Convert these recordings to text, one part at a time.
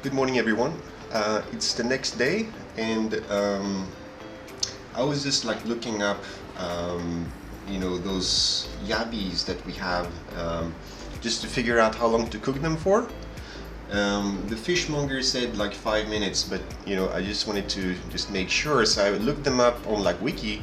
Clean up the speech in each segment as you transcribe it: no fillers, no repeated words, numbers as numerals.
Good morning, everyone. It's the next day, and I was just like looking up, those yabbies that we have, just to figure out how long to cook them for. The fishmonger said like 5 minutes, but I just wanted to just make sure, so I looked them up on like Wiki,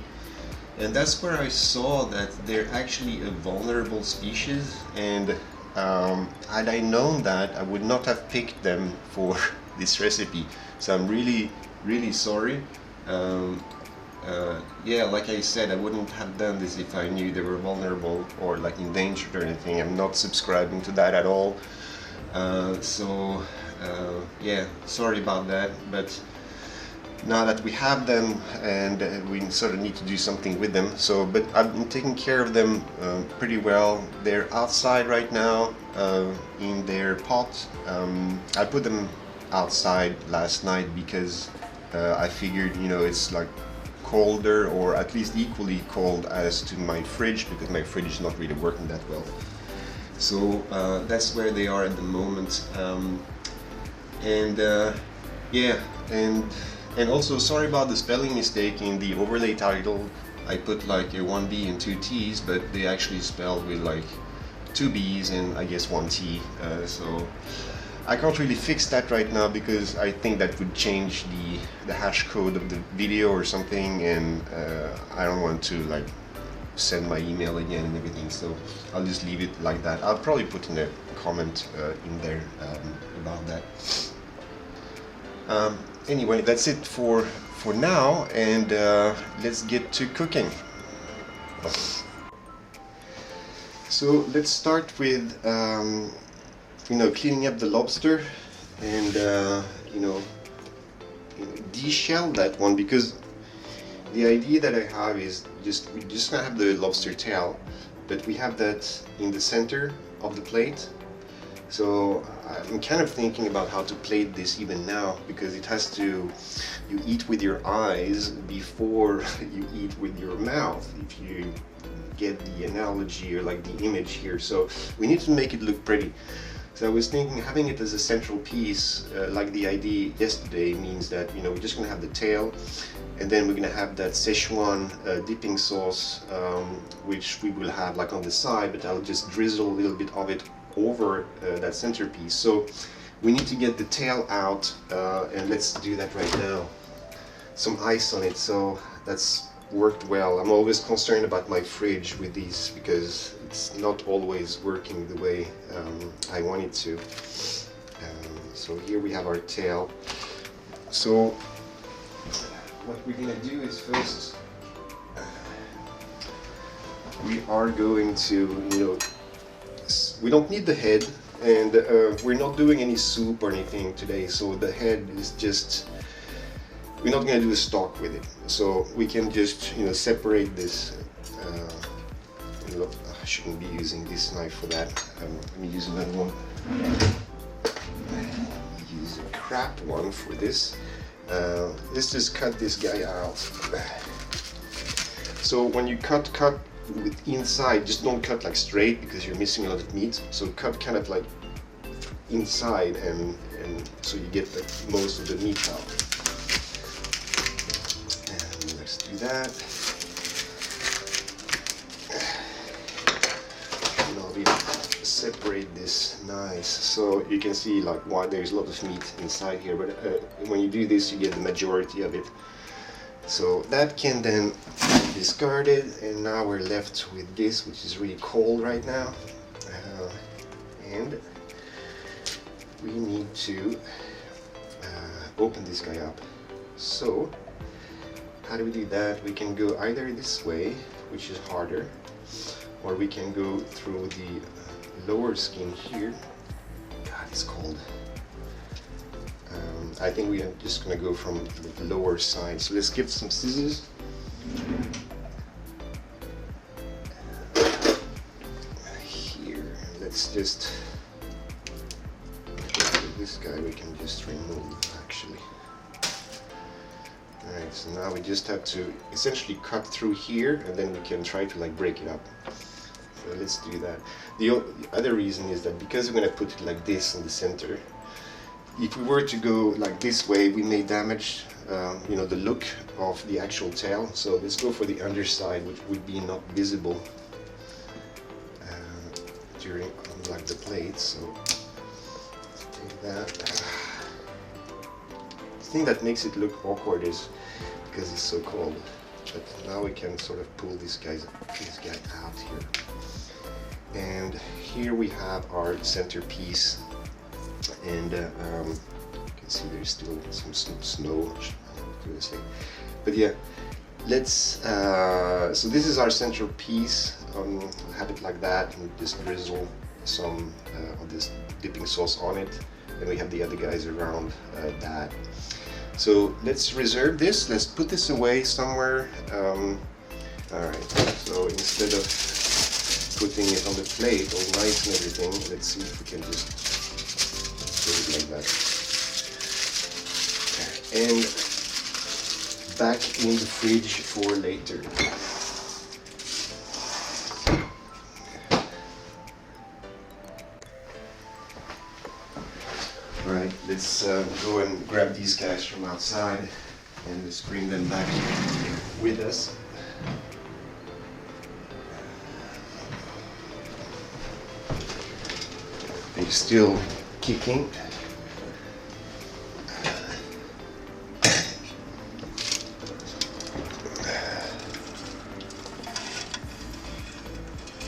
and that's where I saw that they're actually a vulnerable species, and had I known that, I would not have picked them for this recipe. So I'm really, really sorry. Yeah, like I said, I wouldn't have done this if I knew they were vulnerable or like endangered or anything. I'm not subscribing to that at all. Yeah, sorry about that. But now that we have them, and we sort of need to do something with them, but I've been taking care of them pretty well. They're outside right now in their pot. I put them outside last night because I figured it's like colder, or at least equally cold as to my fridge, because my fridge is not really working that well. So that's where they are at the moment. Yeah, and also sorry about the spelling mistake in the overlay title. I put like a 1B and 2 T's, but they actually spelled with like 2 B's and I guess 1 T. So I can't really fix that right now because I think that would change the hash code of the video or something, and I don't want to like send my email again and everything, so I'll just leave it like that. I'll probably put in a comment in there about that. Anyway, that's it for now, and let's get to cooking. So let's start with cleaning up the lobster and de-shell that one, because the idea that I have is we're just gonna have the lobster tail, but we have that in the center of the plate. So I'm kind of thinking about how to plate this even now, because it has to, you eat with your eyes before you eat with your mouth, if you get the analogy or like the image here. So we need to make it look pretty. So I was thinking having it as a central piece, like the idea yesterday, means that we're just gonna have the tail, and then we're gonna have that Szechuan dipping sauce, which we will have like on the side, but I'll just drizzle a little bit of it over that centerpiece. So we need to get the tail out, and let's do that right now. Some ice on it, so that's worked well. I'm always concerned about my fridge with these because it's not always working the way I want it to. So here we have our tail. So what we're gonna do is first we are going to, we don't need the head, and we're not doing any soup or anything today, so the head is just, we're not going to do a stock with it, so we can just separate this. I shouldn't be using this knife for that. Let me use another one. Use a crap one for this. Let's just cut this guy out. So when you cut with inside, just don't cut like straight because you're missing a lot of meat. So cut kind of like inside, and so you get most of the meat out. And let's do that. Now we separate this nice, so you can see like why there's a lot of meat inside here. But when you do this, you get the majority of it. So that can then be discarded, and now we're left with this, which is really cold right now, and we need to open this guy up. So how do we do that? We can go either this way, which is harder, or we can go through the lower skin here. God, it's cold. I think we are just going to go from the lower side. So let's get some scissors. Here, let's just, this guy we can just remove actually. Alright, so now we just have to essentially cut through here, and then we can try to like break it up. So let's do that. The other reason is that because we're going to put it like this in the center, if we were to go like this way, we may damage you know, the look of the actual tail. So let's go for the underside, which would be not visible during like the plate. So let's take that. The thing that makes it look awkward is because it's so cold. But now we can sort of pull this guy out here. And here we have our centerpiece, and you can see there's still some snow. But yeah, let's. So this is our centerpiece. We'll have it like that, and just drizzle some of this dipping sauce on it. Then we have the other guys around that. So let's reserve this. Let's put this away somewhere. All right. So instead of putting it on the plate all nice and everything, let's see if we can just put it like that. And back in the fridge for later. Alright, let's go and grab these guys from outside and let's bring them back with us. They're still kicking.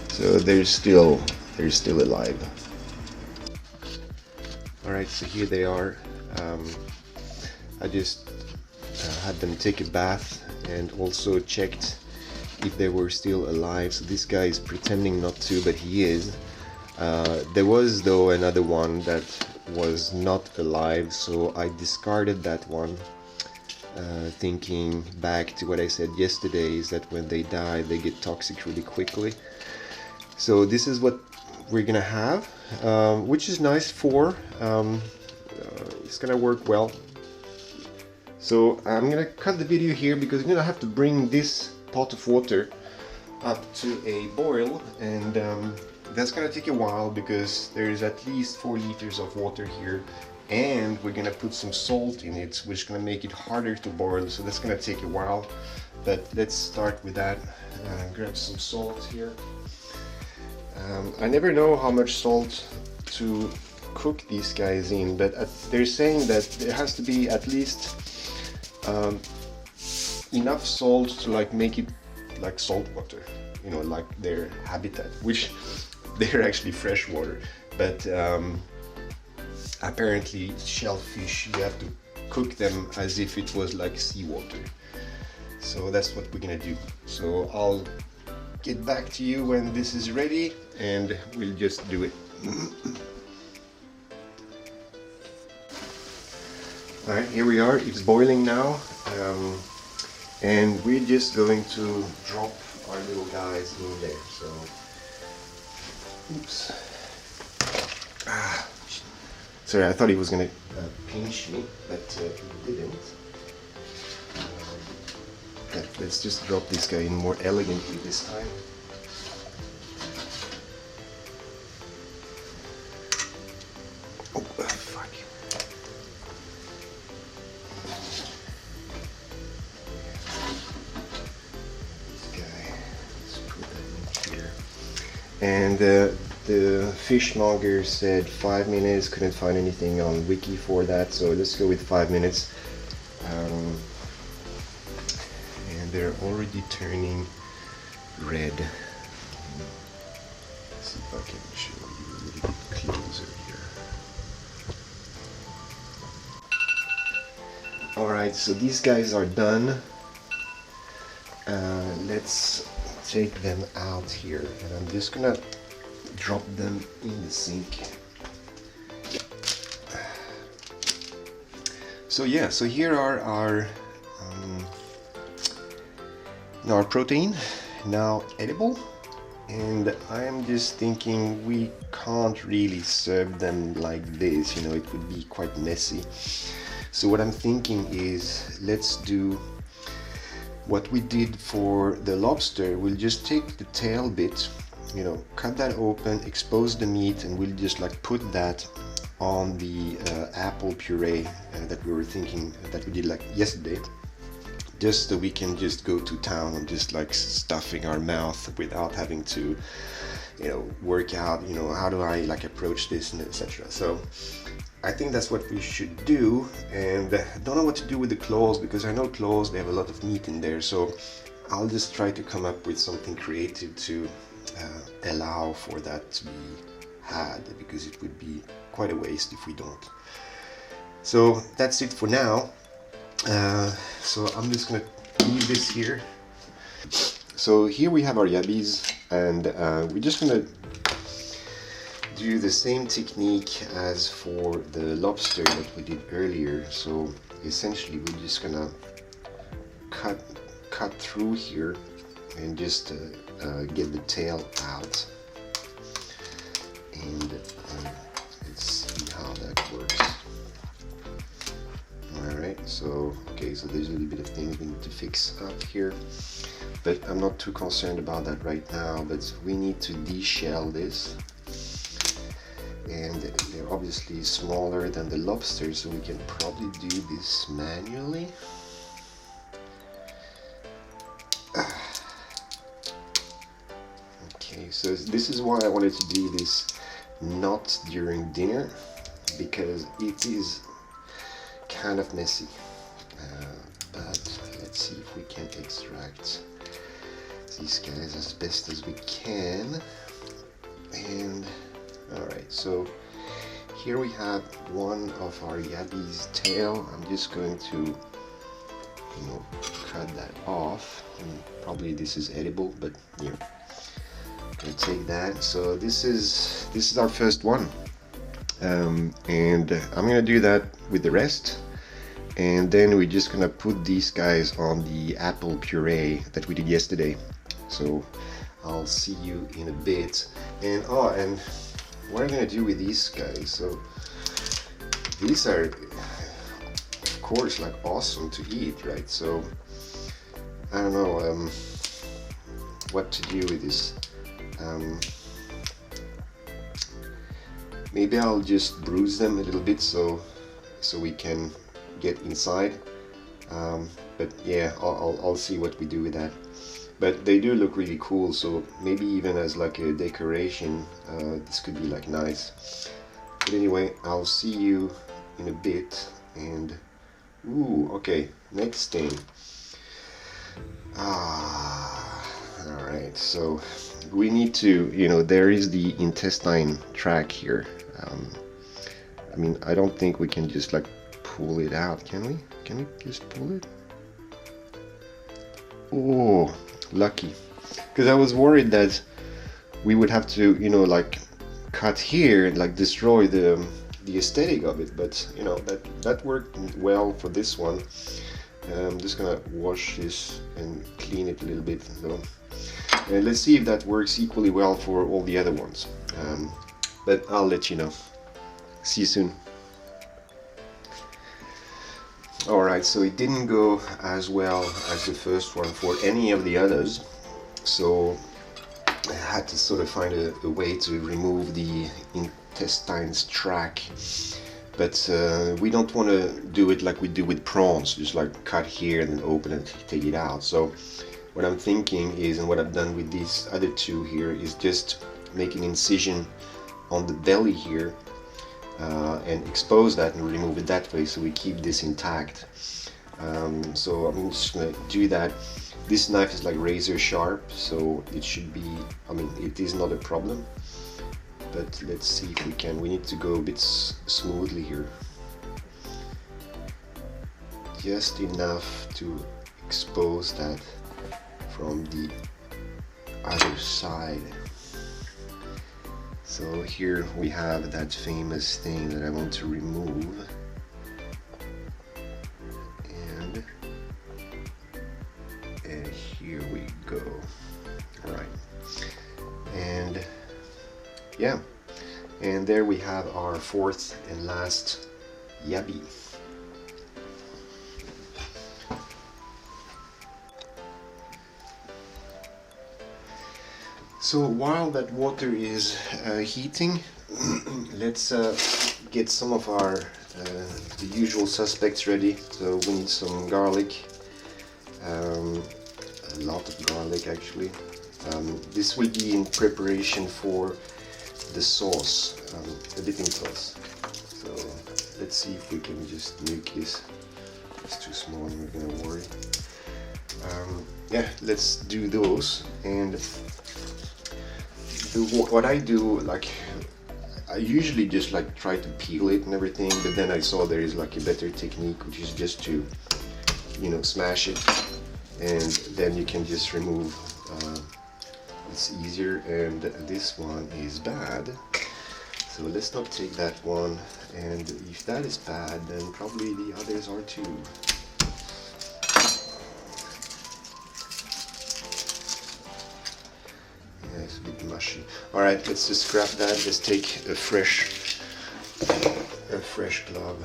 So they're still alive. Alright, so here they are. I just had them take a bath and also checked if they were still alive. So this guy is pretending not to, but he is. There was though another one that was not alive, so I discarded that one, thinking back to what I said yesterday, is that when they die they get toxic really quickly. So this is what we're gonna have, which is nice for it's gonna work well. So I'm gonna cut the video here because I'm gonna have to bring this pot of water up to a boil, and that's gonna take a while because there's at least 4 liters of water here, and we're gonna put some salt in it, which is gonna make it harder to boil, so that's gonna take a while. But let's start with that. Grab some salt here. I never know how much salt to cook these guys in, but they're saying that there has to be at least enough salt to like make it like salt water, you know, like their habitat, which they're actually fresh water, but apparently shellfish, you have to cook them as if it was like seawater. So that's what we're gonna do. So I'll get back to you when this is ready and we'll just do it. Alright, here we are, it's boiling now, and we're just going to drop our little guys in there. So, oops. Sorry, I thought he was gonna pinch me, but he didn't. Let's just drop this guy in more elegantly this time. Oh, fuck. This guy, let's put that in here. And the fishmonger said 5 minutes, couldn't find anything on wiki for that, so let's go with 5 minutes. They're already turning red. Let's see if I can show you a little bit closer here. Alright, so these guys are done. Let's take them out here, and I'm just gonna drop them in the sink. So yeah, so here are our protein, now edible, and I am just thinking we can't really serve them like this, you know, it would be quite messy. So what I'm thinking is, let's do what we did for the lobster. We'll just take the tail bit, you know, cut that open, expose the meat, and we'll just like put that on the apple puree that we were thinking that we did like yesterday, just so we can just go to town and just like stuffing our mouth without having to, you know, work out, you know, how do I like approach this and etc. So I think that's what we should do. And I don't know what to do with the claws, because I know claws, they have a lot of meat in there, so I'll just try to come up with something creative to allow for that to be had, because it would be quite a waste if we don't. So that's it for now. So I'm just gonna leave this here. So here we have our yabbies, and we're just gonna do the same technique as for the lobster that we did earlier. So essentially we're just gonna cut through here and just get the tail out, and let's see how that works. Alright, so okay, so there's a little bit of things we need to fix up here, but I'm not too concerned about that right now. But we need to de-shell this, and they're obviously smaller than the lobster, so we can probably do this manually. Okay, so this is why I wanted to do this not during dinner, because it is kind of messy, but let's see if we can extract these guys as best as we can. And alright, so here we have one of our yabby's tail. I'm just going to, you know, cut that off, and probably this is edible, but yeah, I'm gonna take that. So this is our first one, and I'm gonna do that with the rest, and then we're just gonna put these guys on the apple puree that we did yesterday. So I'll see you in a bit. And and what I'm gonna do with these guys, so these are of course like awesome to eat, right? So I don't know what to do with this. Maybe I'll just bruise them a little bit so we can get inside, but yeah, I'll see what we do with that. But they do look really cool, so maybe even as like a decoration, this could be like nice. But anyway, I'll see you in a bit. And ooh, okay, next thing. Alright, so we need to, you know, there is the intestine tract here. I mean, I don't think we can just like pull it out, can we? Can we just pull it? Oh, lucky, because I was worried that we would have to, you know, like cut here and like destroy the aesthetic of it. But you know, that worked well for this one. I'm just gonna wash this and clean it a little bit, so and let's see if that works equally well for all the other ones. But I'll let you know. See you soon. Alright, so it didn't go as well as the first one for any of the others, so I had to sort of find a way to remove the intestines tract. But we don't want to do it like we do with prawns, just like cut here and then open and take it out. So what I'm thinking is, and what I've done with these other two here, is just make an incision on the belly here, and expose that and remove it that way, so we keep this intact. So I'm just gonna do that. This knife is like razor sharp, so it should be, I mean, it is not a problem. But let's see if we can. We need to go a bit smoothly here, just enough to expose that from the other side. So here we have that famous thing that I want to remove, and here we go. All right, and yeah, and there we have our fourth and last yabby. So while that water is heating, let's get some of our the usual suspects ready. So we need some garlic, a lot of garlic actually. This will be in preparation for the sauce, the dipping sauce. So let's see if we can just nuke this. It's too small, I'm not gonna worry. Yeah, let's do those. And what I do, like, I usually just like try to peel it and everything, but then I saw there is like a better technique, which is just to, you know, smash it, and then you can just remove. It's easier, and this one is bad, so let's not take that one. And if that is bad, then probably the others are too. Yeah, it's a bit mushy. All right, let's just scrap that. Let's take a fresh glove.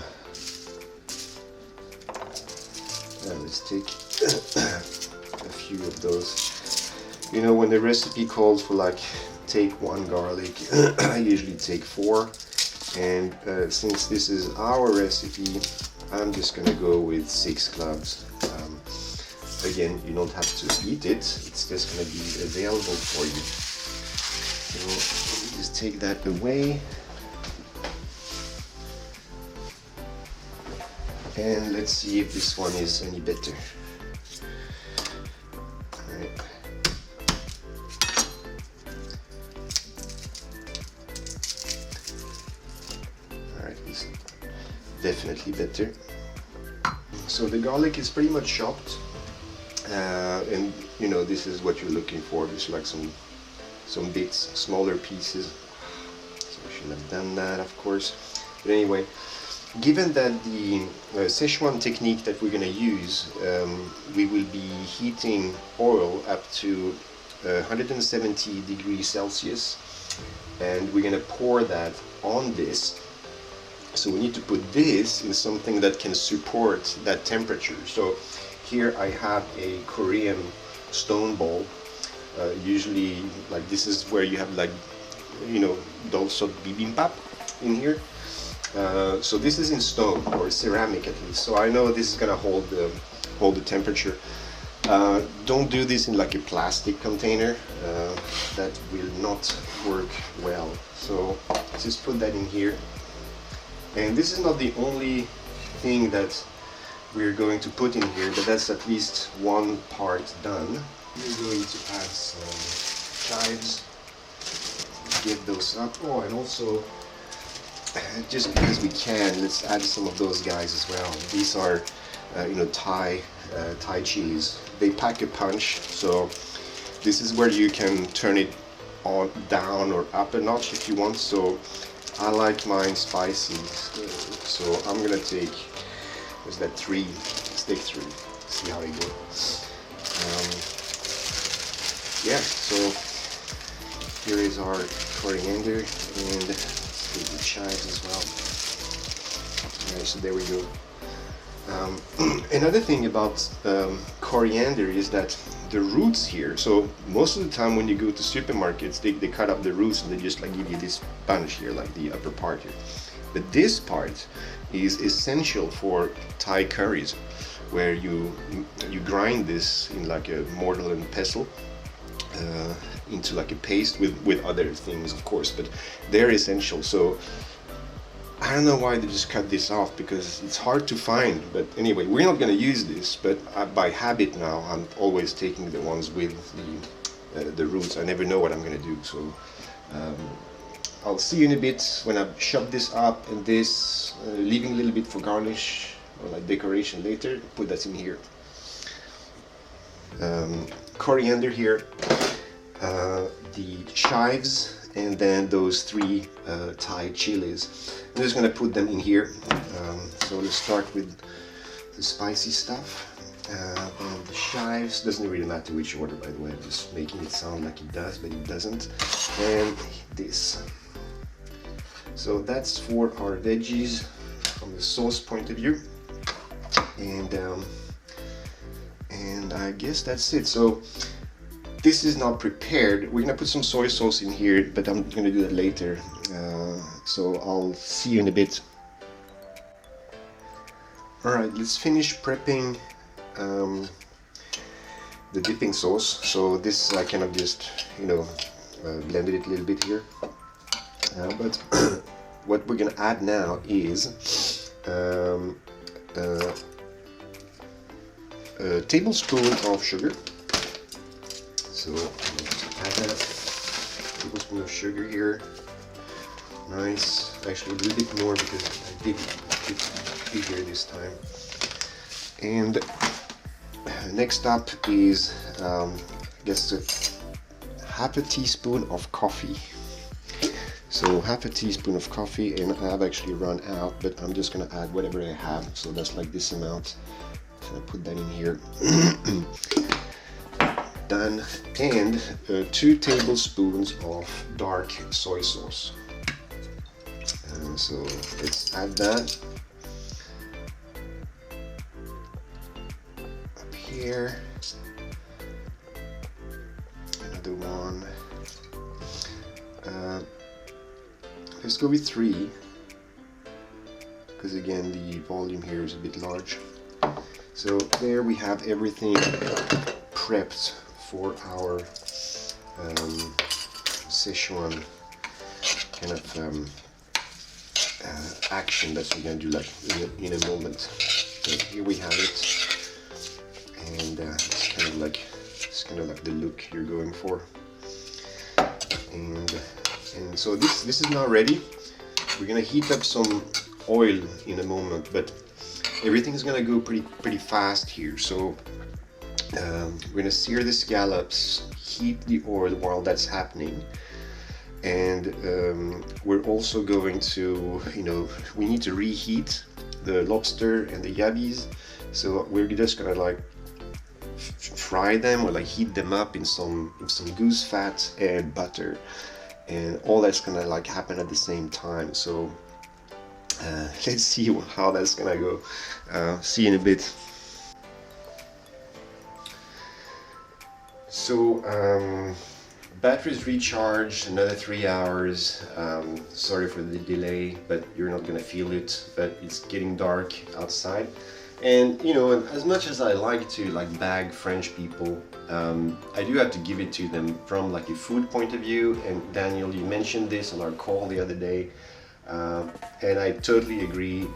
Let's take a few of those. You know, when the recipe calls for like take 1 garlic, I usually take 4, and since this is our recipe, I'm just gonna go with 6 cloves. Again, you don't have to eat it, it's just gonna be available for you. So just take that away, and let's see if this one is any better. Definitely better. So the garlic is pretty much chopped, and you know, this is what you're looking for. Just like some bits, smaller pieces. So I shouldn't have done that, of course. But anyway, given that the Szechuan technique that we're going to use, we will be heating oil up to 170 degrees Celsius, and we're going to pour that on this. So we need to put this in something that can support that temperature. So here I have a Korean stone bowl. Usually, like, this is where you have, like, you know, dolsot bibimbap in here. So this is in stone or ceramic at least. So I know this is gonna hold the temperature. Don't do this in like a plastic container. That will not work well. So just put that in here. And this is not the only thing that we're going to put in here, but that's at least one part done. We're going to add some chives, get those up. Oh, and also, just because we can, let's add some of those guys as well. These are, you know, Thai chilies. They pack a punch, so this is where you can turn it on, down, or up a notch if you want. So I like mine spicy, so I'm gonna take, what's that, 3? Let's take 3, see how it goes. Yeah, so here is our coriander, and let's take the chives as well. Alright, so there we go. Another thing about coriander is that the roots here, so most of the time when you go to supermarkets, they cut up the roots and they just like give you this bunch here, like the upper part here. But this part is essential for Thai curries, where you grind this in like a mortar and pestle into like a paste with other things, of course, but they're essential. So I don't know why they just cut this off, because it's hard to find. But anyway, we're not going to use this, but by habit now I'm always taking the ones with the roots. I never know what I'm going to do, so I'll see you in a bit when I've chopped this up, and this leaving a little bit for garnish or like decoration later. Put that in here. Coriander here, the chives, and then those 3 Thai chilies. I'm just gonna put them in here. So let's start with the spicy stuff. And the chives, doesn't really matter which order, by the way, I'm just making it sound like it does, but it doesn't. And this. So that's for our veggies from the sauce point of view. And I guess that's it. So this is not prepared. We're gonna put some soy sauce in here, but I'm gonna do that later. So I'll see you in a bit. Alright, let's finish prepping the dipping sauce. So this I kind of just, blended it a little bit here. But what we're gonna add now is a tablespoon of sugar. So add that tablespoon of sugar here. Nice. Actually, a little bit more because I did it bigger this time. And next up is, I guess, half a teaspoon of coffee. So half a teaspoon of coffee, and I've actually run out, but I'm just gonna add whatever I have. So that's like this amount. So I put that in here. Done. And 2 tablespoons of dark soy sauce. So let's add that up here. Another one. Let's go with 3, because again the volume here is a bit large. So there we have everything prepped for our Szechuan kind of action that we're going to do like in a moment. So here we have it, and it's kind of like the look you're going for. And so this is now ready. We're gonna heat up some oil in a moment, but everything is gonna go pretty fast here. So we're gonna sear the scallops, heat the oil while that's happening. And we're also going to, we need to reheat the lobster and the yabbies. So we're just gonna like fry them or like heat them up in some goose fat and butter, and all that's gonna like happen at the same time. So let's see how that's gonna go. See you in a bit. So batteries recharged, another 3 hours. Sorry for the delay, but you're not gonna feel it. But it's getting dark outside, and as much as I like to bag French people, I do have to give it to them from like a food point of view. And Daniel, you mentioned this on our call the other day, and I totally agree.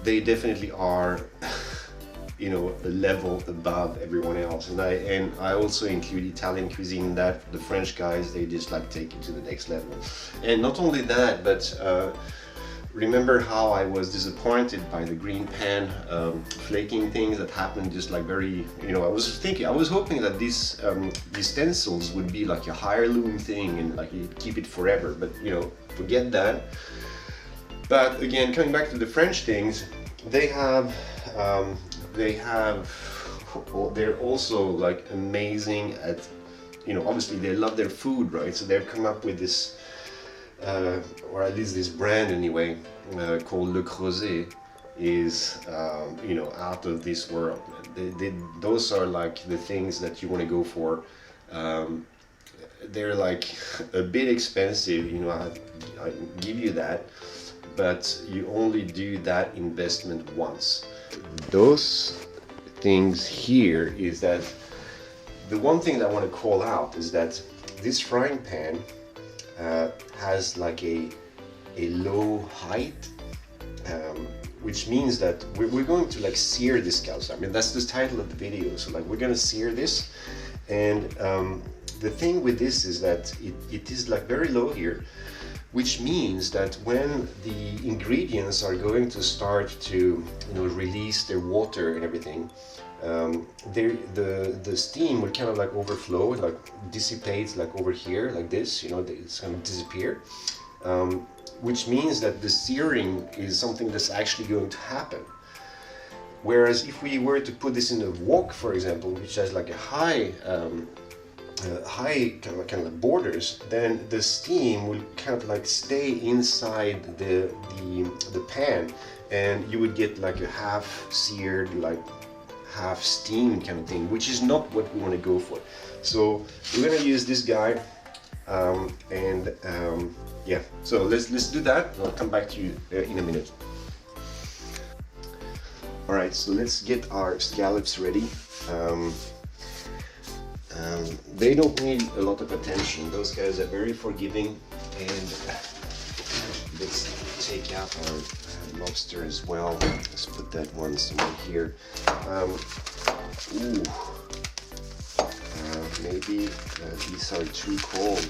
They definitely are a level above everyone else, and I also include Italian cuisine in that. The French guys, they just take it to the next level. And not only that, but remember how I was disappointed by the green pan flaking things that happened just very, I was hoping that these utensils would be like a heirloom thing and you'd keep it forever, but forget that. But again, coming back to the French things, they're also amazing at, obviously they love their food, right? So they've come up with this, or at least this brand anyway, called Le Creuset, is out of this world. Those are the things that you want to go for. They're a bit expensive, I give you that, but you only do that investment once. Those things here is that the one thing that I want to call out is that this frying pan has a low height, which means that we're going to sear this scallops. I mean, that's the title of the video. So we're going to sear this, and the thing with this is that it is very low here, which means that when the ingredients are going to start to release their water and everything, the steam will kind of overflow, dissipate over here like this, it's going to disappear, which means that the searing is something that's actually going to happen. Whereas if we were to put this in a wok, for example, which has a high kind of borders, then the steam will kind of stay inside the pan, and you would get a half seared, half steam kind of thing, which is not what we want to go for. So we're gonna use this guy, yeah. So let's do that. I'll come back to you in a minute. All right, so let's get our scallops ready. They don't need a lot of attention. Those guys are very forgiving. And let's take out our lobster as well. Let's put that one somewhere here. Maybe these are too cold.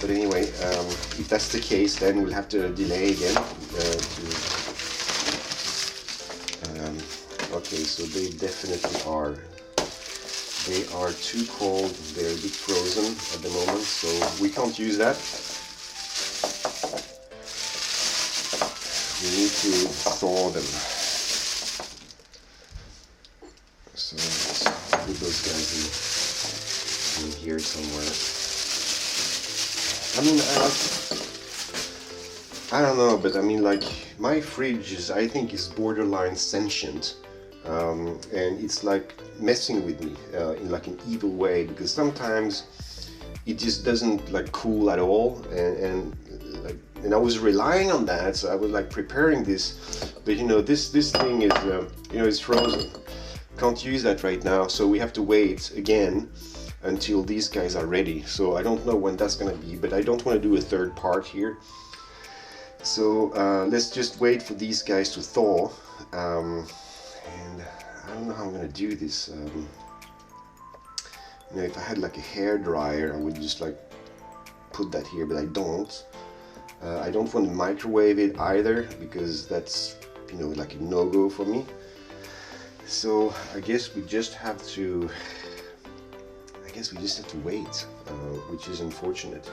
But anyway, if that's the case, then we'll have to delay again. Okay, so they definitely are. They are too cold. They're a bit frozen at the moment, so we can't use that. We need to thaw them. So let's put those guys in here somewhere. I mean, I don't know, but I mean, like, my fridge is, I think, is borderline sentient. And it's like messing with me in like an evil way, because sometimes it just doesn't like cool at all, and I was relying on that, so I was like preparing this, but you know, this thing is you know, it's frozen. Can't use that right now, so we have to wait again until these guys are ready. So I don't know when that's gonna be, but I don't want to do a third part here. So let's just wait for these guys to thaw. And I don't know how I'm gonna do this. You know, if I had like a hair dryer, I would just like put that here, but I don't. I don't want to microwave it either, because that's, you know, like a no-go for me. So I guess we just have to. Wait, which is unfortunate.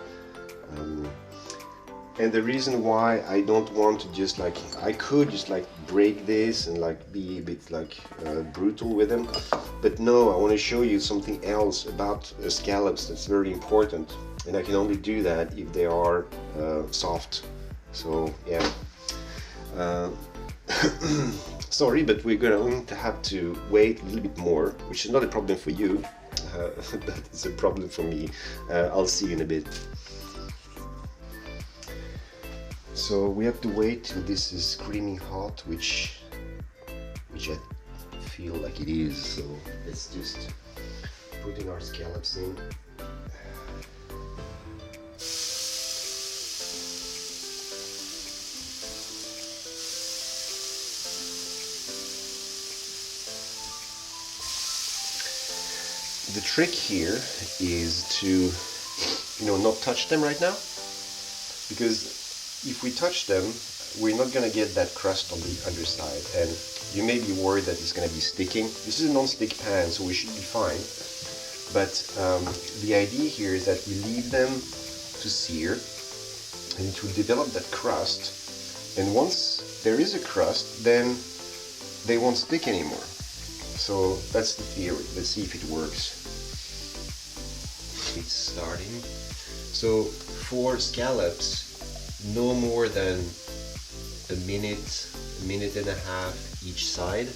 And the reason why I don't want to just like, I could just like break this and like be a bit like brutal with them, but no, I want to show you something else about scallops that's very important, and I can only do that if they are soft. So yeah, sorry, but we're going to have to wait a little bit more, which is not a problem for you, but it's a problem for me. I'll see you in a bit. So we have to wait till this is screaming hot, which I feel like it is. So let's just put in our scallops in. The trick here is to, you know, not touch them right now, because if we touch them, we're not going to get that crust on the underside, and you may be worried that it's going to be sticking. This is a non-stick pan, so we should be fine. But the idea here is that we leave them to sear, and it will develop that crust, and once there is a crust, then they won't stick anymore. So that's the theory. Let's see if it works. It's starting. So for scallops, no more than a minute and a half each side,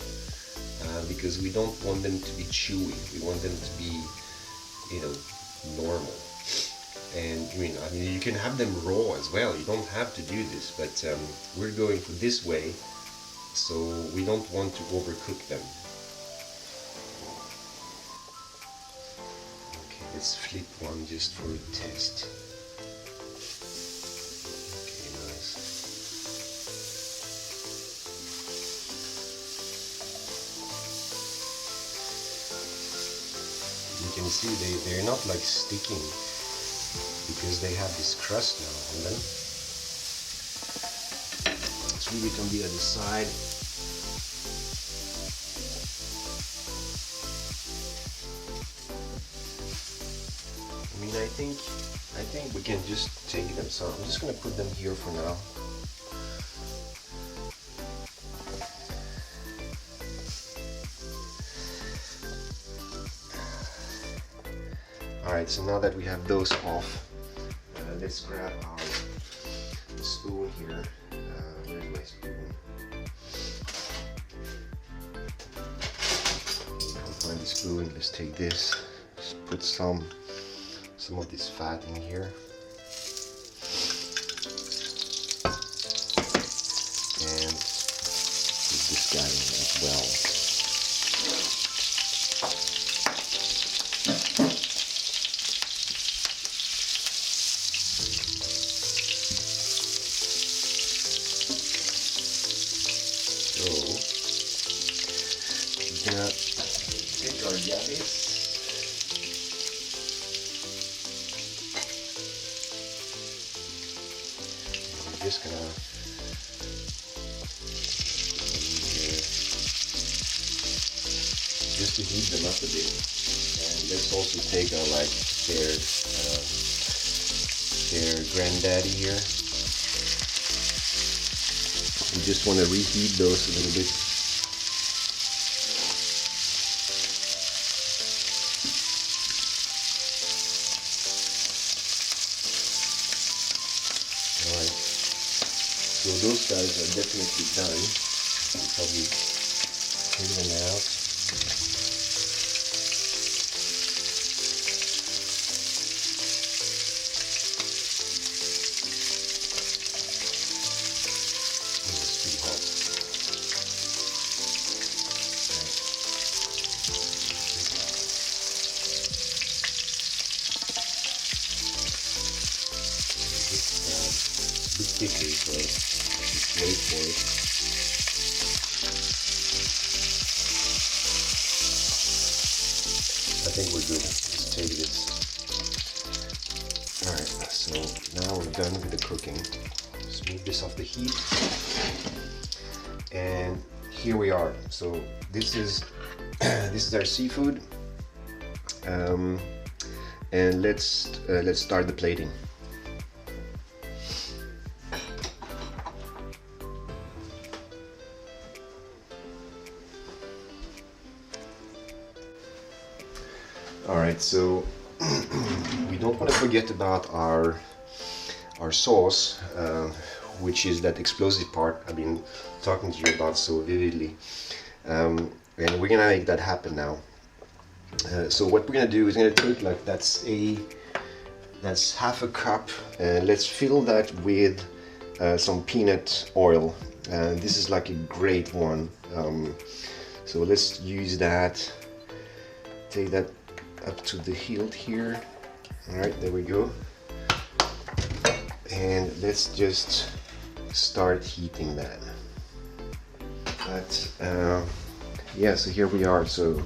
because we don't want them to be chewy. We want them to be, you know, normal. And I mean, you can have them raw as well. You don't have to do this, but we're going for this way, so we don't want to overcook them. Okay, let's flip one just for a test. You can see they're not like sticking, because they have this crust now on them. Let's leave it on the other side. I mean, I think we can just take them. So I'm just gonna put them here for now. Alright, so now that we have those off, let's grab our spoon here. Where's my spoon? spoon. Let's take this. Just put some of this fat in here. And put this guy in as well. So we're gonna take our yabbis. We're just gonna just to heat them up a bit. And let's also take our like their granddaddy here. We just want to reheat those a little bit. Alright, so those guys are definitely done. I'll probably take them out. Quickly, so just wait for it. I think we're good. Let's take this. Alright, so now we're done with the cooking. Just move this off the heat. And here we are. So this is this is our seafood. And let's start the plating. Alright, so we don't want to forget about our sauce, which is that explosive part I've been talking to you about so vividly, and we're gonna make that happen now. So what we're gonna do is gonna take like that's half a cup, and let's fill that with some peanut oil. This is like a great one, so let's use that. Take that up to the hilt here. All right, there we go. And let's just start heating that. But yeah, so here we are. So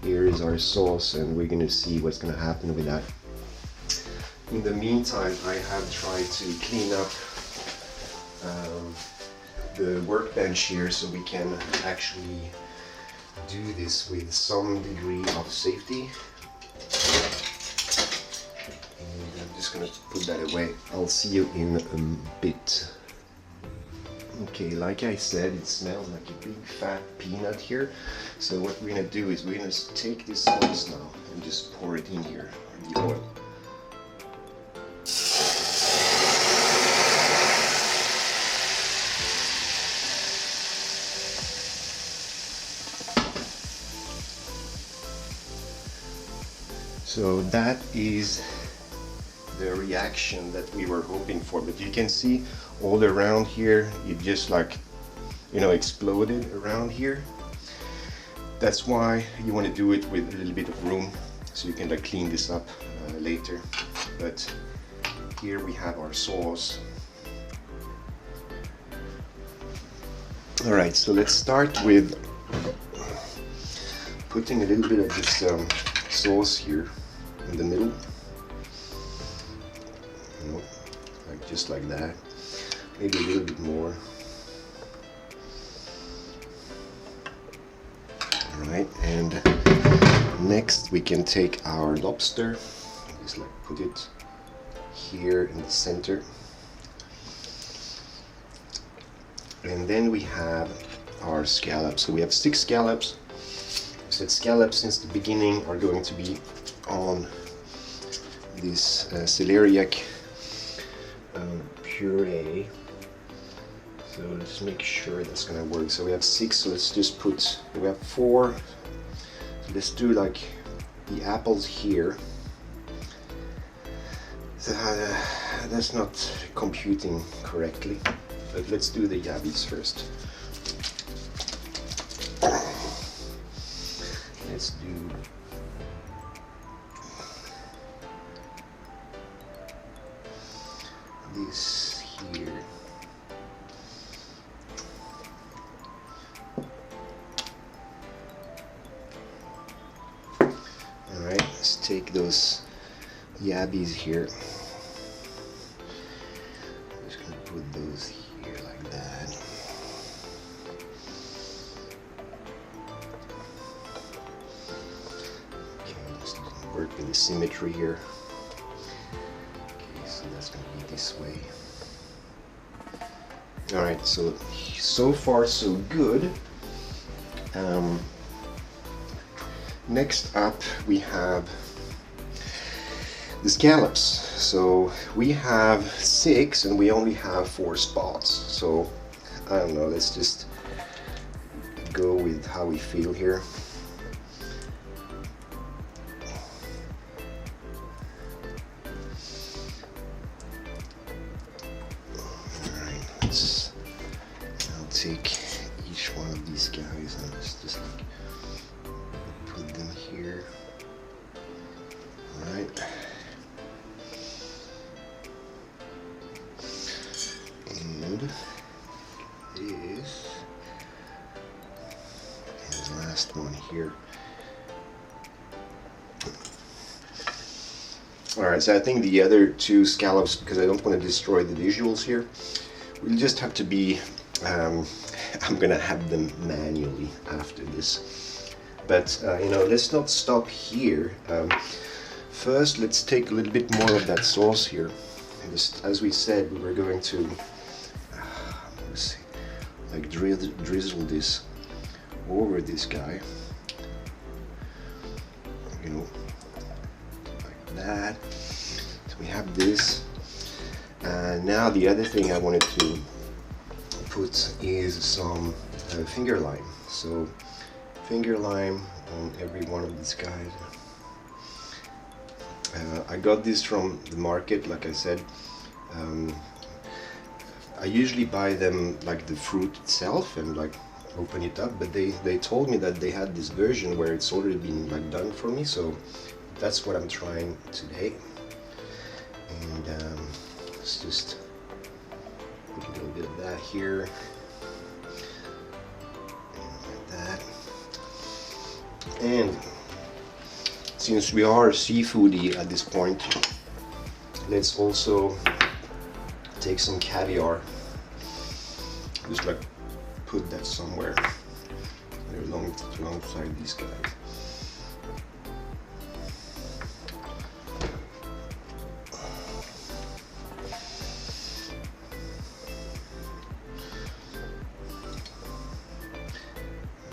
here is our sauce, and we're gonna see what's gonna happen with that. In the meantime, I have tried to clean up the workbench here so we can actually do this with some degree of safety. And I'm just gonna put that away. I'll see you in a bit. Okay, like I said, it smells like a big fat peanut here. So what we're gonna do is we're gonna take this sauce now and just pour it in here, the oil. So that is the reaction that we were hoping for, but you can see all around here, it just like, you know, exploded around here. That's why you want to do it with a little bit of room, so you can like clean this up later. But here we have our sauce. All right, so let's start with putting a little bit of this sauce here in the middle, you know, like just like that, maybe a little bit more. All right, and next we can take our lobster, just like put it here in the center, and then we have our scallops. So we have 6 scallops. I said scallops since the beginning are going to be on this celeriac puree. So let's make sure that's gonna work. So we have 6, so let's just put, we have 4, let's do like the apples here. So, that's not computing correctly, but let's do the yabbies first. Let's do this here. Alright, let's take those yabbies here. I'm just gonna put those here like that. Okay, let's work with the symmetry here. Okay, so that's gonna be this way. Alright, so far so good. Next up we have the scallops. So we have 6 and we only have 4 spots. So I don't know, let's just go with how we feel here. Alright, I'll take each one of these guys and let's just like put them here. Alright. And this is the last one here. Alright, so I think the other 2 scallops, because I don't want to destroy the visuals here, we'll just have to be, I'm gonna have them manually after this. But, you know, let's not stop here. First, let's take a little bit more of that sauce here. And just, as we said, we were going to let's see, like drizzle this over this guy, you know, like that. So we have this. Now the other thing I wanted to put is some finger lime. So finger lime on every one of these guys. I got this from the market, like I said. I usually buy them like the fruit itself and like open it up, but they told me that they had this version where it's already been like done for me, so that's what I'm trying today. And let's just put a little bit of that here, and like that. And since we are seafoody at this point, let's also take some caviar. Just like put that somewhere alongside these guys.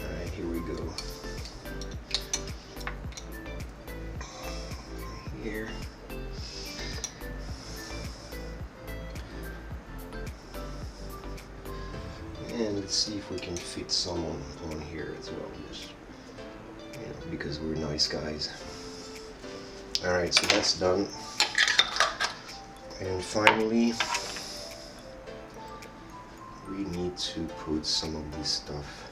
Alright, here we go. Here. And let's see if we can fit some on here as well, just, you know, because we're nice guys. Alright, so that's done. And finally, we need to put some of this stuff.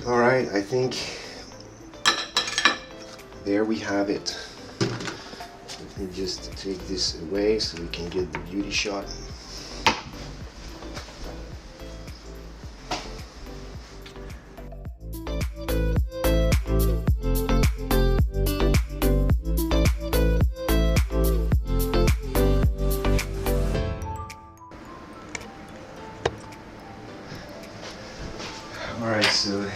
Alright, I think there we have it. Let me just take this away so we can get the beauty shot. Alright, so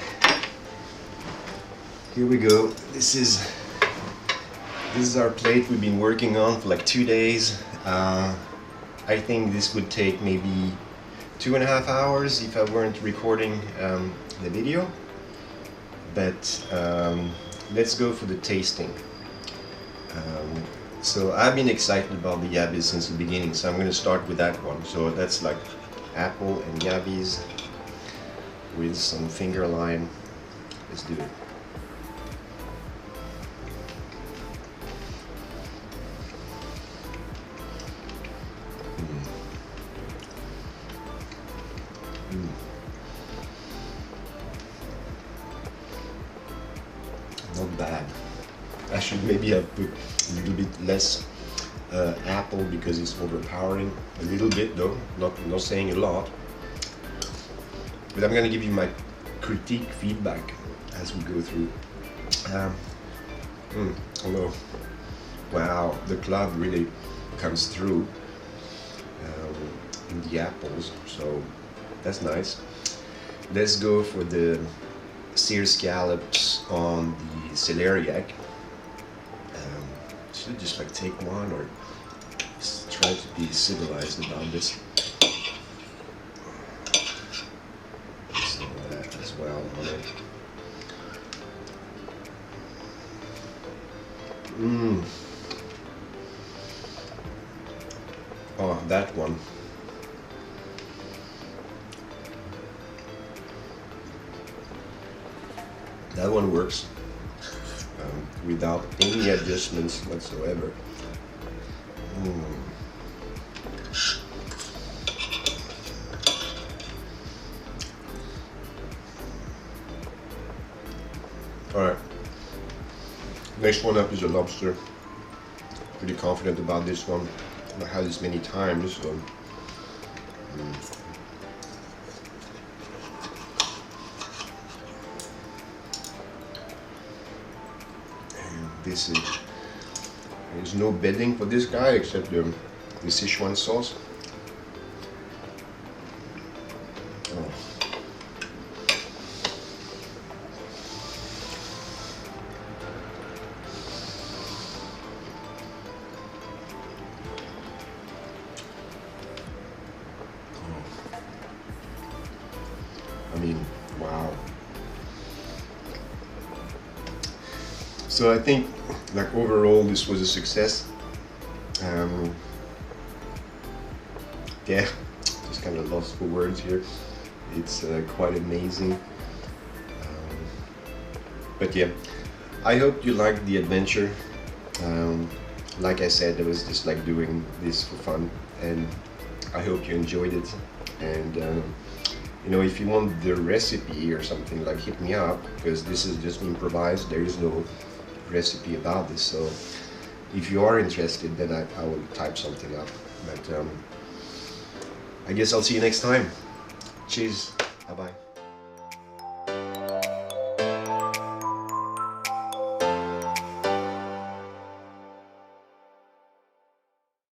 here we go. This is our plate we've been working on for like 2 days. I think this would take maybe 2.5 hours if I weren't recording the video. But let's go for the tasting. So I've been excited about the yabbies since the beginning, so I'm going to start with that one. So that's like apple and yabbies with some finger lime. Let's do it. Not bad. I should maybe have put a little bit less apple because it's overpowering. A little bit though, not saying a lot. But I'm gonna give you my critique feedback as we go through. Although, wow, the club really comes through in the apples, so that's nice. Let's go for the seared scallops on the celeriac. Should just like take one or just try to be civilized about this. Some of that as well on it. Oh, that one. That one works without any adjustments whatsoever. Alright, next one up is a lobster. Pretty confident about this one. I've had this many times, so there's no bedding for this guy except the Sichuan sauce. Oh. I mean, wow. So I think, like, overall this was a success. Yeah, just kind of lost for words here. It's quite amazing. But yeah, I hope you liked the adventure. Like I said, I was just like doing this for fun, and I hope you enjoyed it. And you know, if you want the recipe or something, like, hit me up, because this is just improvised. There is no recipe about this, so if you are interested, then I will type something up. But I guess I'll see you next time. Cheers. Bye bye.